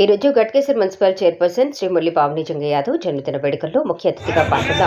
ఈ రోజు Ghatkesar municipal chairperson Shri Murali Pavani Jangaiah Yadav జన్మదిన వేడుకల్లో ముఖ్య అతిథిగా పాల్గొన్న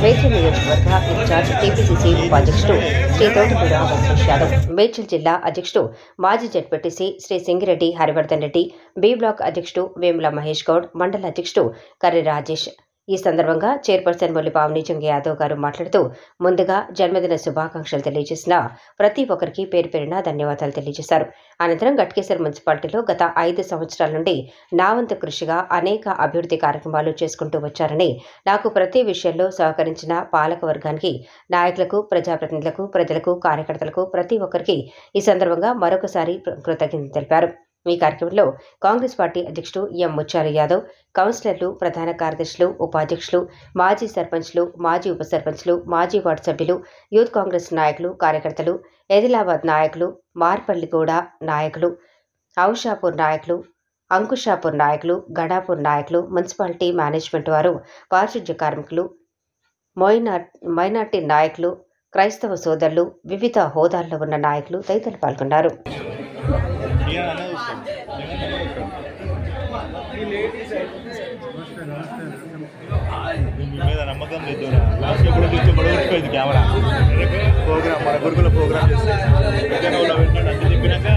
మేడ్చల్ నియోజకవర్గ ఇన్ఛార్జ్ టీపీసీసీ ఉపాధ్యక్షుడు శ్రీ తోటపూడి వెంకటేష్ యాదవ్, మేడ్చల్ జిల్లా అధ్యక్షుడు మాజీ ZPTC Sri Singireddy Harivardhan Reddy, B block అధ్యక్షుడు వేముల మహేష్ గౌడ్, మండల అధ్యక్షుడు కర్రి రాజేష్. ఈ సందర్భంగా చైర్పర్సన్ మురళీ పావని జంగయ్య యాదవ్ గారు మాట్లాడుతూ, ముందుగా జన్మదిన శుభాకాంక్షలు తెలియజేసిన ప్రతి ఒక్కరికి పేరు పేరున ధన్యవాదాలు తెలియజేశారు. అనంతరం గట్కేసర్ మున్సిపాలిటీలో గత 5 సంవత్సరాల నుండి నా వంతు కృషిగా అనేక అభివృద్ధి కార్యక్రమాలు చేసుకుంటూ వచ్చారని, నాకు ప్రతి విషయంలో సహకరించిన పాలక వర్గానికి, నాయకులకు, ప్రజాప్రతినిధులకు, ప్రజలకు, కార్యకర్తలకు ప్రతి ఒక్కరికి ఈ సందర్భంగా మరొకసారి కృతజ్ఞతలు తెలిపారు. ఈ కార్యక్రమంలో కాంగ్రెస్ పార్టీ అధ్యక్షుడు ఎం ముత్యాల యాదవ్, కౌన్సిలర్లు, ప్రధాన కార్యదర్శులు, ఉపాధ్యక్షులు, మాజీ సర్పంచ్లు, మాజీ ఉప సర్పంచ్లు, మాజీ వార్డు సభ్యులు, యూత్ కాంగ్రెస్ నాయకులు, కార్యకర్తలు, ఎదిలాబాద్ నాయకులు, మార్పల్లిగూడ నాయకులు, ఔషాపూర్ నాయకులు, అంకుషాపూర్ నాయకులు, గడాపూర్ నాయకులు, మున్సిపాలిటీ మేనేజ్మెంట్ వారు, పారిశుధ్య కార్మికులు, మైనార్టీ నాయకులు, క్రైస్తవ సోదరులు, వివిధ హోదాల్లో ఉన్న నాయకులు తదితరులు పాల్గొన్నారు. నమ్మకం లేదు కెమెరా ప్రోగ్రామ్ మన గురుకుల ప్రోగ్రామ్ చెప్పినాక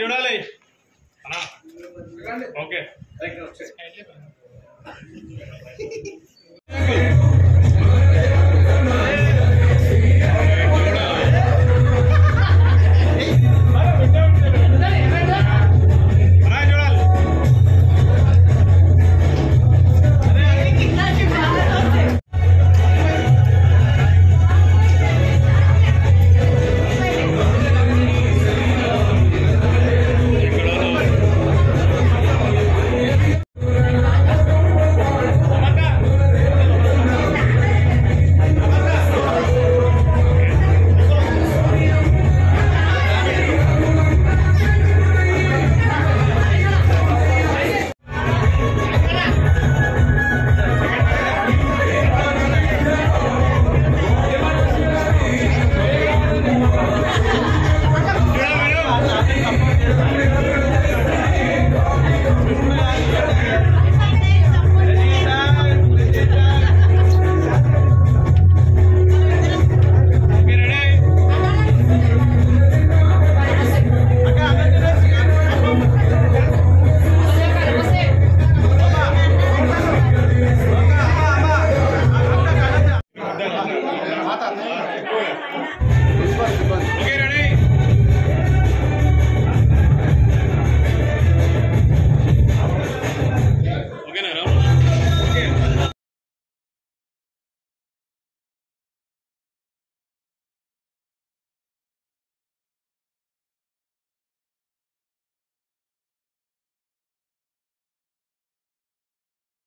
చూడాలి. ఓకే.